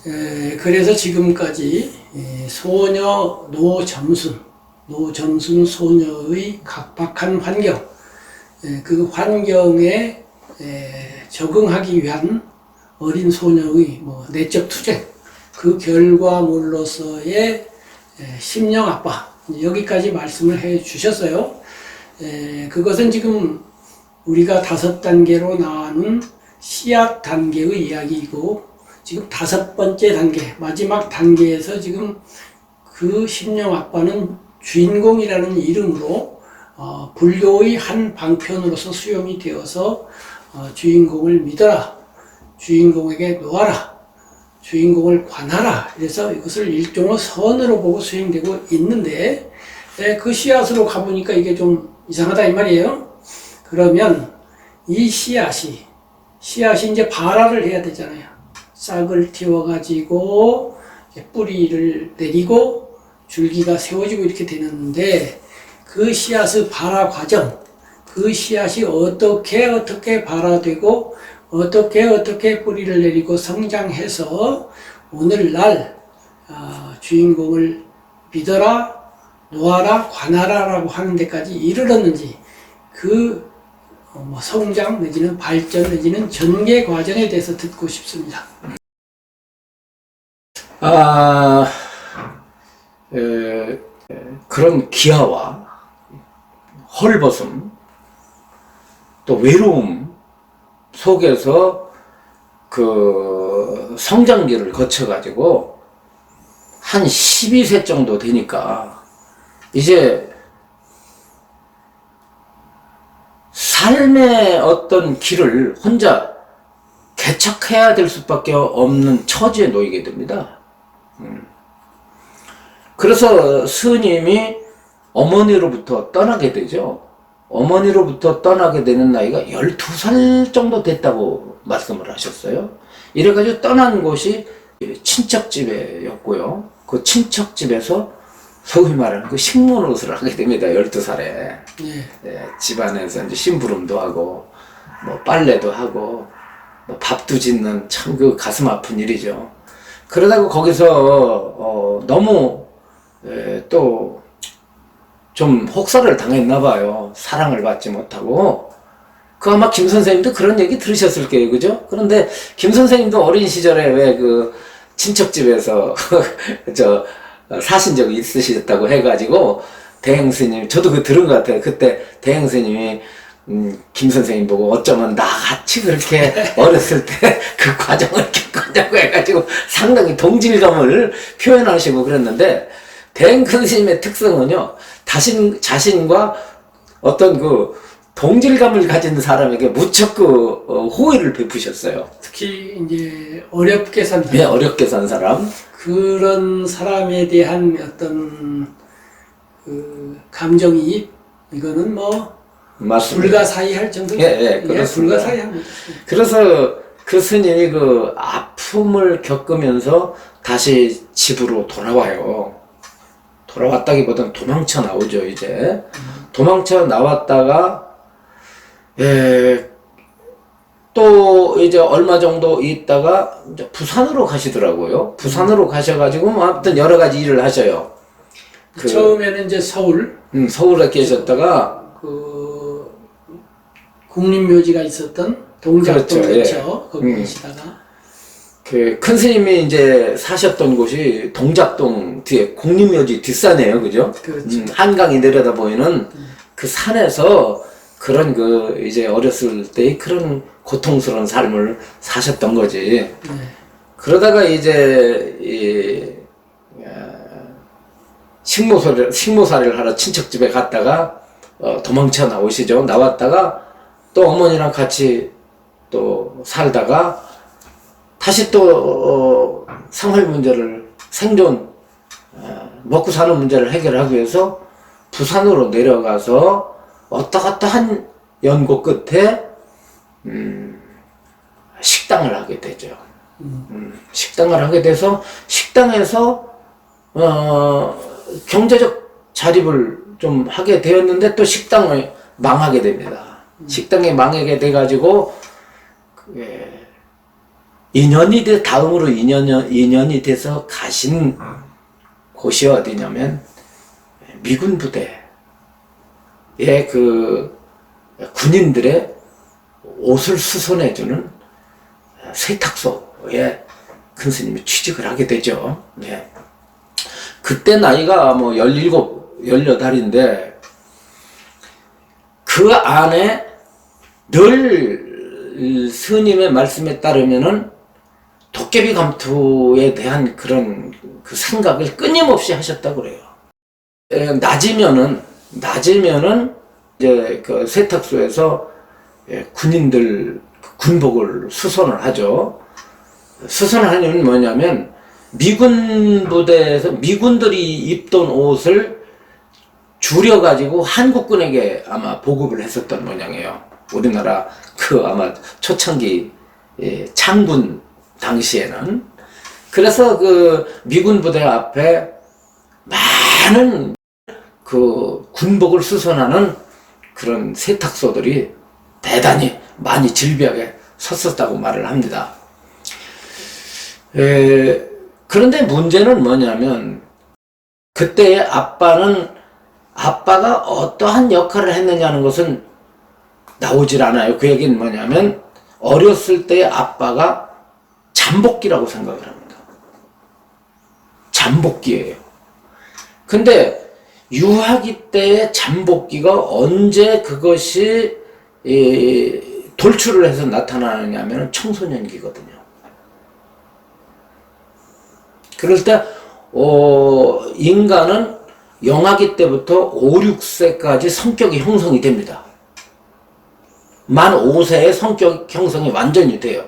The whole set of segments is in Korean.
그래서 지금까지 소녀 노점순 소녀의 각박한 환경, 그 환경에 적응하기 위한 어린 소녀의 내적 투쟁, 그 결과물로서의 심령 아빠, 여기까지 말씀을 해 주셨어요. 그것은 지금 우리가 5단계로 나눈 씨앗 단계의 이야기이고, 지금 5번째 단계, 마지막 단계에서 지금 그 심령 아빠는 주인공이라는 이름으로 불교의 한 방편으로서 수용이 되어서 주인공을 믿어라, 주인공에게 놓아라, 주인공을 관하라. 그래서 이것을 일종의 선으로 보고 수행되고 있는데, 그 씨앗으로 가보니까 이게 좀 이상하다 이 말이에요. 그러면 이 씨앗이 이제 발화를 해야 되잖아요. 싹을 틔워가지고 뿌리를 내리고 줄기가 세워지고 이렇게 되는데, 그 씨앗의 발화 과정, 그 씨앗이 어떻게 발화되고 어떻게 뿌리를 내리고 성장해서 오늘날 주인공을 믿어라, 놓아라, 관하라 라고 하는 데까지 이르렀는지, 그 성장 내지는 발전 내지는 전개 과정에 대해서 듣고 싶습니다. 그런 기아와 헐벗음, 또 외로움 속에서 그 성장기를 거쳐가지고 한 12세 정도 되니까 이제 삶의 어떤 길을 혼자 개척해야 될 수밖에 없는 처지에 놓이게 됩니다. 그래서 스님이 어머니로부터 떠나게 되죠. 어머니로부터 떠나게 되는 나이가 12살 정도 됐다고 말씀을 하셨어요. 이래가지고 떠난 곳이 친척집이었고요. 그 친척집에서 소위 말하는 그 식모노릇을 하게 됩니다. 12살에. 집안에서 이제 심부름도 하고, 빨래도 하고, 밥도 짓는 참 그 가슴 아픈 일이죠. 그러다가 거기서, 너무, 또, 좀 혹사를 당했나 봐요. 사랑을 받지 못하고. 그 아마 김 선생님도 그런 얘기 들으셨을 거예요. 그죠? 그런데 김 선생님도 어린 시절에 왜 그 친척집에서 사신 적이 있으셨다고 해가지고 대행스님, 저도 그 들은 것 같아요. 그때 대행스님이 김 선생님 보고 어쩌면 나같이 그렇게 어렸을 때 그 과정을 겪었냐고 해가지고 상당히 동질감을 표현하시고 그랬는데, 대행스님의 특성은요, 자신과 어떤 그 동질감을 가진 사람에게 무척 그 호의를 베푸셨어요. 특히 이제 어렵게 산 사람, 네, 어렵게 산 사람, 그런 사람에 대한 어떤 그 감정이입, 이거는 맞습니다. 불가사의할 정도. 그렇습니다. 불가사의합니다. 그래서 그 스님이 그 아픔을 겪으면서 다시 집으로 돌아와요. 돌아왔다기보다는 도망쳐 나오죠, 이제. 도망쳐 나왔다가, 또 이제 얼마 정도 있다가 이제 부산으로 가시더라고요. 부산으로 가셔가지고, 아무튼 여러 가지 일을 하셔요. 처음에는 이제 서울에 계셨다가, 그 국립묘지가 있었던 동작동 근처, 거기 계시다가, 그 큰 스님이 이제 사셨던 곳이 동작동 뒤에 국립묘지 뒷산이에요, 그죠? 그렇죠. 한강이 내려다 보이는 그 산에서 그런 그 이제 어렸을 때의 그런 고통스러운 삶을 사셨던 거지. 그러다가 이제 이 식모살이를 하러 친척집에 갔다가 도망쳐 나오시죠. 나왔다가 또 어머니랑 같이 또 살다가 다시 또 생활 문제를, 생존, 먹고 사는 문제를 해결하기 위해서 부산으로 내려가서 어떠한 연고 끝에 식당을 하게 되죠. 식당을 하게 돼서 식당에서 경제적 자립을 좀 하게 되었는데 또 식당을 망하게 됩니다. 식당이 망하게 돼가지고 다음으로 인연이 돼서 가신 곳이 어디냐면 미군 부대의 그 군인들의 옷을 수선해주는 세탁소에 큰 스님이 취직을 하게 되죠. 예. 그때 나이가 뭐 17, 18인데 그 안에 늘 스님의 말씀에 따르면은 도깨비 감투에 대한 그런 그 생각을 끊임없이 하셨다고 그래요. 낮이면은 이제 그 세탁소에서 군인들 군복을 수선을 하죠. 수선을 하려면 뭐냐면 미군 부대에서 미군들이 입던 옷을 줄여가지고 한국군에게 아마 보급을 했었던 모양이에요. 우리나라 그 아마 초창기 창군 당시에는. 그래서 그 미군 부대 앞에 많은 그 군복을 수선하는 그런 세탁소들이 대단히 많이 질비하게 섰었다고 말을 합니다. 그런데 문제는 뭐냐면 그때의 아빠가 어떠한 역할을 했느냐는 것은 나오질 않아요. 그 얘기는 뭐냐면 어렸을 때의 아빠가 잠복기라고 생각을 합니다. 잠복기예요. 근데 유아기 때의 잠복기가 언제 그것이 돌출을 해서 나타나느냐면 청소년기거든요. 그럴 때 인간은 영아기 때부터 5, 6세까지 성격이 형성이 됩니다. 만 5세에 성격 형성이 완전히 돼요.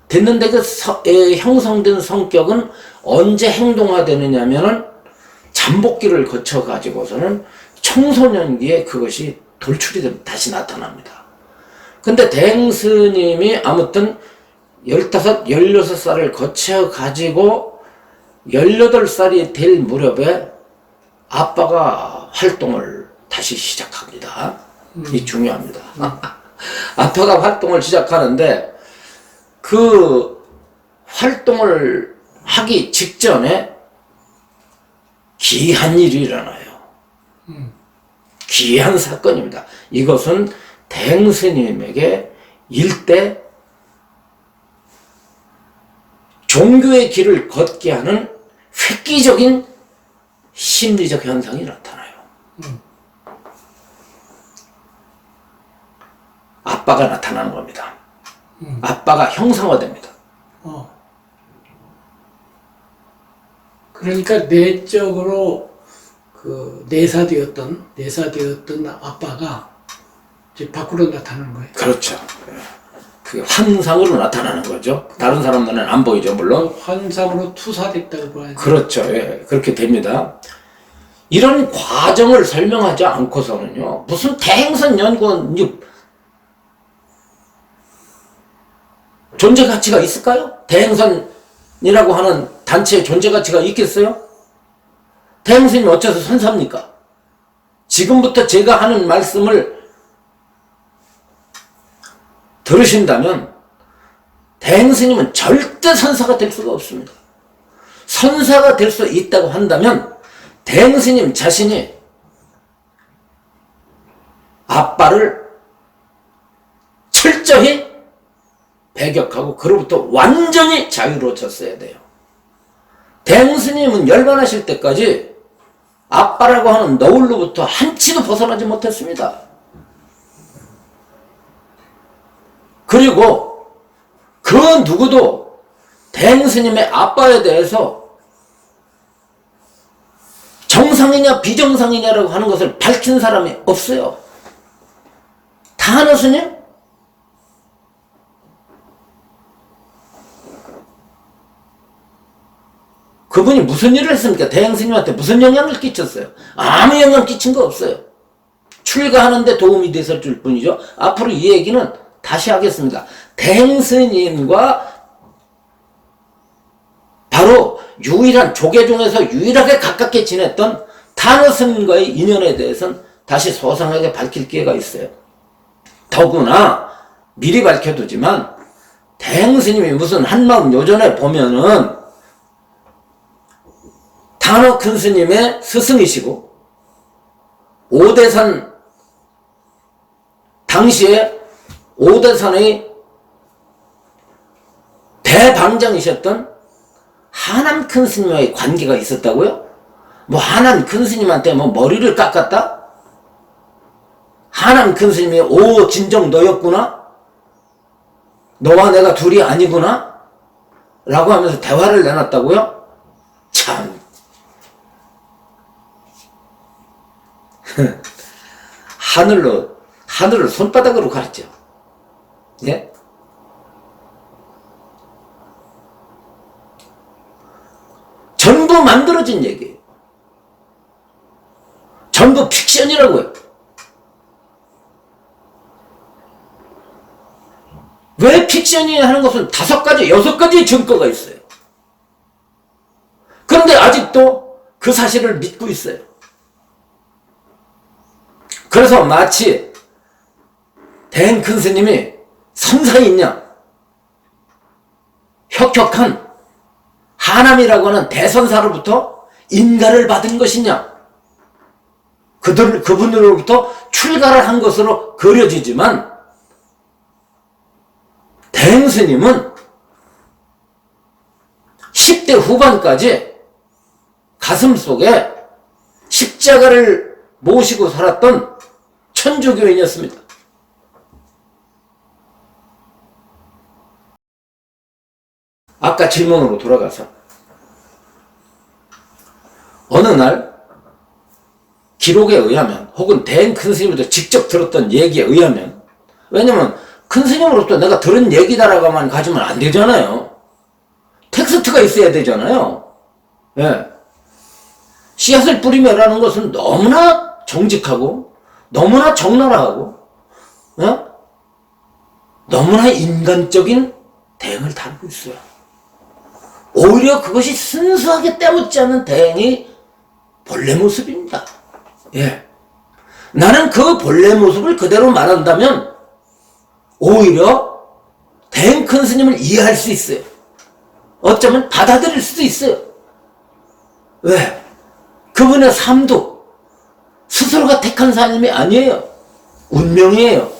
됐는데 그 형성된 성격은 언제 행동화되느냐면은 잠복기를 거쳐 가지고서는 청소년기에 그것이 돌출이 되면 다시 나타납니다. 근데 대행스님이 아무튼 15, 16살을 거쳐 가지고 18살이 될 무렵에 아빠가 활동을 다시 시작합니다. 이 중요합니다. 아빠가 활동을 시작하는데 그 활동을 하기 직전에 기이한 일이 일어나요. 기이한 사건입니다. 이것은 대행스님에게 일대 종교의 길을 걷게 하는 획기적인 심리적 현상이 나타나요. 아빠가 나타나는 겁니다. 아빠가 형상화됩니다. 그러니까 내적으로 그 내사되었던 아빠가 이제 밖으로 나타나는 거예요. 그렇죠. 그 환상으로 나타나는 거죠. 다른 사람들은 안 보이죠, 물론. 환상으로 투사됐다고 봐야죠. 그렇죠. 예, 그렇게 됩니다. 이런 과정을 설명하지 않고서는요, 무슨 대행선 연구원 존재 가치가 있을까요? 대행선이라고 하는 단체의 존재 가치가 있겠어요? 대행선이 어째서 선사입니까? 지금부터 제가 하는 말씀을 들으신다면 대행스님은 절대 선사가 될 수가 없습니다. 선사가 될 수 있다고 한다면 대행스님 자신이 아빠를 철저히 배격하고 그로부터 완전히 자유로워졌어야 돼요. 대행스님은 열반하실 때까지 아빠라고 하는 너울로부터 한치도 벗어나지 못했습니다. 그리고 그 누구도 대행스님의 아빠에 대해서 정상이냐 비정상이냐라고 하는 것을 밝힌 사람이 없어요. 다 하나 스님? 그분이 무슨 일을 했습니까? 대행스님한테 무슨 영향을 끼쳤어요? 아무 영향 끼친 거 없어요. 출가하는데 도움이 됐을 줄 뿐이죠. 앞으로 이 얘기는 다시 하겠습니다. 대행스님과 바로 유일한 조계 중에서 유일하게 가깝게 지냈던 타노스님과의 인연에 대해서는 다시 소상하게 밝힐 기회가 있어요. 더구나 미리 밝혀두지만 대행스님이 무슨 한마음 요전에 보면은 단호 큰 스님의 스승이시고 오대산 당시에 오대산의 대방장이셨던 하남 큰 스님과의 관계가 있었다고요? 뭐 하남 큰 스님한테 뭐 머리를 깎았다? 하남 큰 스님이 오 진정 너였구나? 너와 내가 둘이 아니구나? 라고 하면서 대화를 내놨다고요? 참 하늘을 손바닥으로 가르쳐. 예? 전부 만들어진 얘기예요. 전부 픽션이라고요. 왜 픽션이 하는 것은 5가지, 6가지 증거가 있어요. 그런데 아직도 그 사실을 믿고 있어요. 그래서 마치 대행 큰 스님이 선사에 있냐? 혁혁한 하남이라고 하는 대선사로부터 인가를 받은 것이냐? 그분들로부터 출가를 한 것으로 그려지지만 대행 스님은 10대 후반까지 가슴 속에 십자가를 모시고 살았던 천주교인이었습니다. 아까 질문으로 돌아가서 어느 날 기록에 의하면 혹은 대행 큰 스님으로부터 직접 들었던 얘기에 의하면, 왜냐면 큰 스님으로부터 내가 들은 얘기다라고만 가지면 안 되잖아요. 텍스트가 있어야 되잖아요. 예. 씨앗을 뿌리며라는 것은 너무나 정직하고 너무나 적나라하고 너무나 인간적인 대행을 다루고 있어요. 오히려 그것이 순수하게 때묻지 않는 대행이 본래 모습입니다. 예. 나는 그 본래 모습을 그대로 말한다면 오히려 대행 큰 스님을 이해할 수 있어요. 어쩌면 받아들일 수도 있어요. 왜? 그분의 삶도 스스로가 택한 삶이 아니에요. 운명이에요.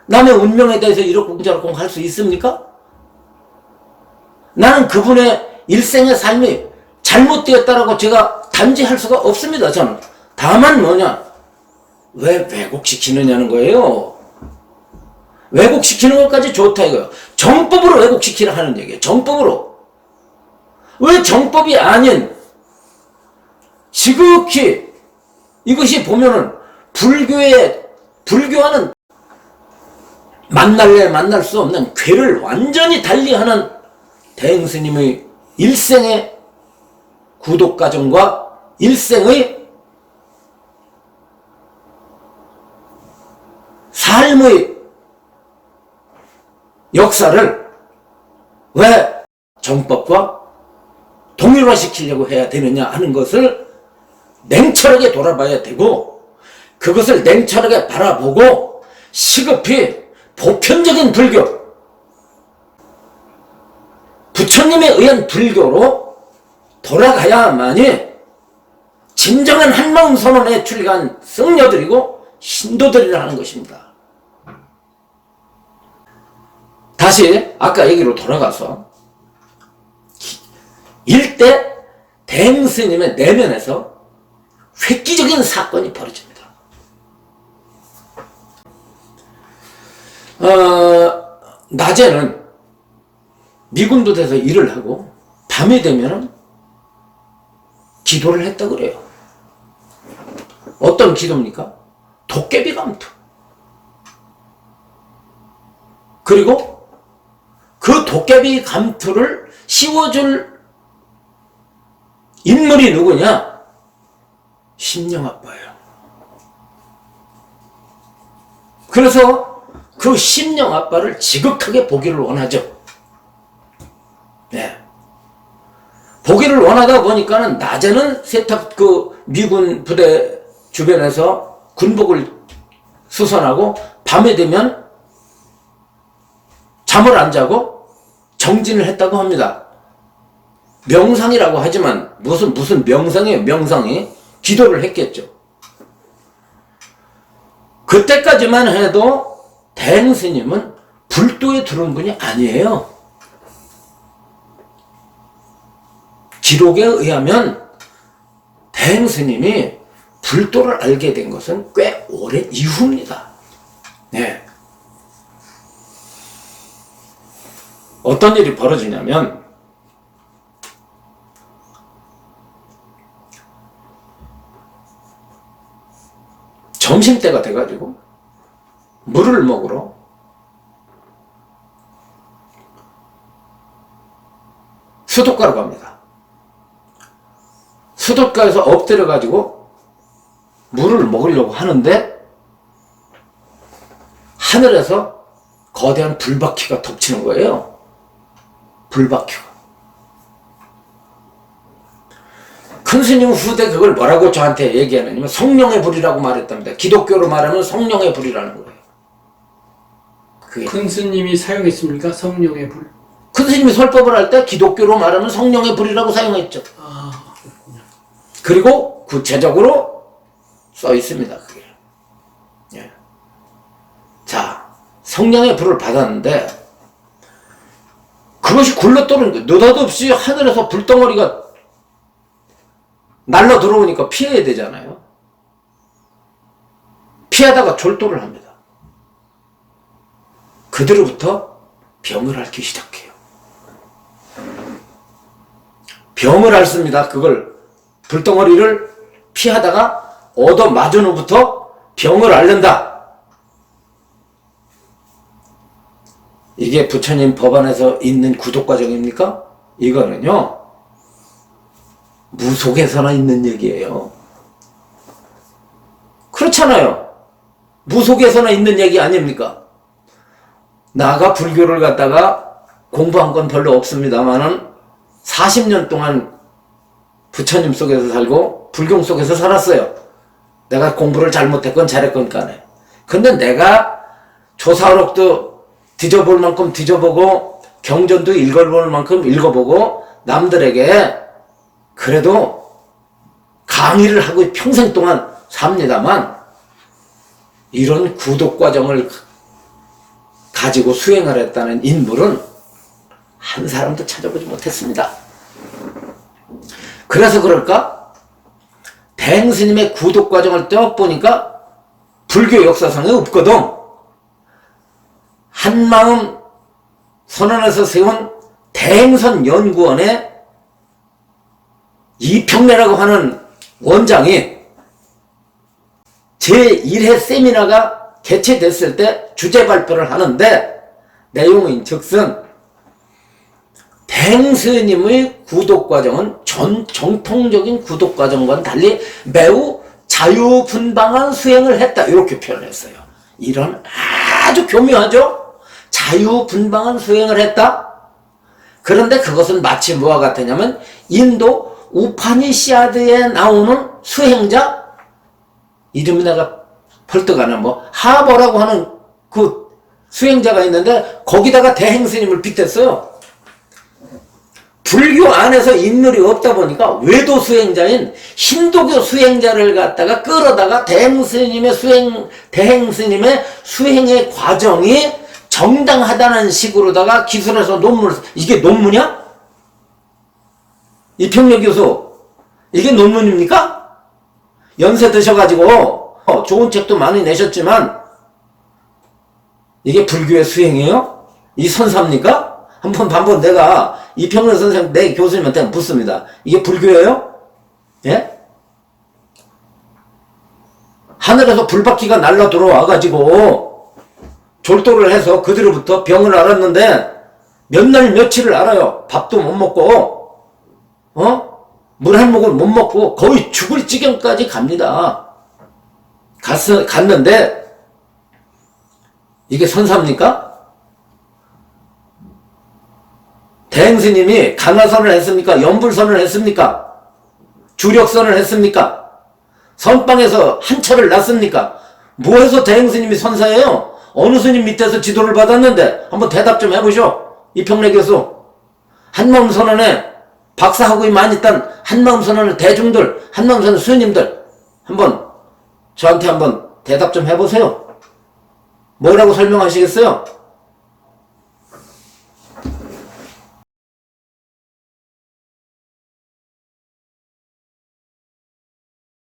남의 운명에 대해서 이러쿵저러쿵 할 수 있습니까? 나는 그분의 일생의 삶이 잘못되었다라고 제가 단지할 수가 없습니다. 저는. 다만 뭐냐? 왜 왜곡시키느냐는 거예요. 왜곡시키는 것까지 좋다 이거예요. 정법으로 왜곡시키라 하는 얘기예요. 정법으로. 왜 정법이 아닌 지극히 이것이 보면은 불교와는 만날래 만날 수 없는 궤를 완전히 달리하는 대행 스님의 일생의 구독과정과 일생의 삶의 역사를 왜 정법과 동일화시키려고 해야 되느냐 하는 것을 냉철하게 돌아봐야 되고, 그것을 냉철하게 바라보고 시급히 보편적인 불교, 부처님에 의한 불교로 돌아가야만이 진정한 한마음 선언에 출가한僧녀들이고 신도들이라는 것입니다. 다시 아까 얘기로 돌아가서 일대 대행 스님의 내면에서 획기적인 사건이 벌어집니다. 낮에는 미군 부대에서 일을 하고 밤이 되면 기도를 했다 그래요. 어떤 기도입니까? 도깨비 감투. 그리고 그 도깨비 감투를 씌워줄 인물이 누구냐? 심령아빠예요. 그래서 그 심령아빠를 지극하게 보기를 원하죠. 네. 보기를 원하다 보니까는 낮에는 미군 부대 주변에서 군복을 수선하고 밤에 되면 잠을 안 자고 정진을 했다고 합니다. 명상이라고 하지만 무슨 명상이에요. 명상이 기도를 했겠죠. 그때까지만 해도 대행스님은 불도에 들어온 분이 아니에요. 기록에 의하면 대행스님이 불도를 알게 된 것은 꽤 오래 이후입니다. 네. 어떤 일이 벌어지냐면 점심때가 돼가지고 물을 먹으러 수도가로 갑니다. 수도가에서 엎드려가지고 물을 먹으려고 하는데 하늘에서 거대한 불바퀴가 덮치는 거예요. 불바퀴가. 큰 스님 후대 그걸 뭐라고 저한테 얘기하느냐면 성령의 불이라고 말했답니다. 기독교로 말하면 성령의 불이라는 거예요. 그게. 큰 스님이 사용했습니까? 성령의 불? 큰 스님이 설법을 할 때 기독교로 말하면 성령의 불이라고 사용했죠. 아, 그렇군요. 그리고 구체적으로 써 있습니다. 그게. 예. 자, 성령의 불을 받았는데 그것이 굴러떠오르는 거예요. 느닷없이 하늘에서 불덩어리가 날라 들어오니까 피해야 되잖아요. 피하다가 졸도를 합니다. 그대로부터 병을 앓기 시작해요. 병을 앓습니다. 그걸 불덩어리를 피하다가 얻어 맞은 후부터 병을 앓는다. 이게 부처님 법안에서 있는 구독과정입니까? 이거는요 무속에서나 있는 얘기예요. 그렇잖아요. 무속에서나 있는 얘기 아닙니까? 나가 불교를 갖다가 공부한 건 별로 없습니다만은 40년 동안 부처님 속에서 살고 불경 속에서 살았어요. 내가 공부를 잘못했건 잘했건 간에. 근데 내가 조사록도 뒤져볼 만큼 뒤져보고 경전도 읽어볼 만큼 읽어보고 남들에게 그래도 강의를 하고 평생 동안 삽니다만 이런 구독 과정을 가지고 수행을 했다는 인물은 한 사람도 찾아보지 못했습니다. 그래서 그럴까? 대행스님의 구독 과정을 떼어보니까 불교 역사상에 없거든. 한마음 선언에서 세운 대행선 연구원의 이평래라고 하는 원장이 제1회 세미나가 개최됐을 때 주제 발표를 하는데 내용인 즉슨 대행스님의 구독과정은 정통적인 구독과정과는 달리 매우 자유분방한 수행을 했다. 이렇게 표현했어요. 이런 아주 교묘하죠? 자유분방한 수행을 했다? 그런데 그것은 마치 뭐와 같으냐면 인도 우파니시아드에 나오는 수행자 이름이 내가 펄떡 안 나 하버라고 하는 그 수행자가 있는데 거기다가 대행스님을 빗댔어요. 불교 안에서 인물이 없다 보니까 외도 수행자인 힌두교 수행자를 갖다가 끌어다가 대행스님의 수행의 과정이 정당하다는 식으로다가 기술해서 논문을 이게 논문이야? 이평래 교수 이게 논문입니까? 연세 드셔가지고 좋은 책도 많이 내셨지만 이게 불교의 수행이에요? 이 선사입니까? 한번 내가 이평래 선생 내 교수님한테 묻습니다. 이게 불교예요? 예? 하늘에서 불바퀴가 날라 들어와가지고 졸도를 해서 그대로부터 병을 앓았는데 몇 날 며칠을 앓아요. 밥도 못 먹고 물 한 모금 못 먹고 거의 죽을 지경까지 갑니다. 갔는데 이게 선사입니까? 대행스님이 간화선을 했습니까? 연불선을 했습니까? 주력선을 했습니까? 선방에서 한 차를 놨습니까? 뭐해서 대행스님이 선사예요? 어느 스님 밑에서 지도를 받았는데 한번 대답 좀 해보쇼. 이평래 교수. 한마음 선언에 박사학위 많이 딴 한마음 선언의 대중들, 한마음 선언 스님들 한번 저한테 한번 대답 좀 해보세요. 뭐라고 설명하시겠어요?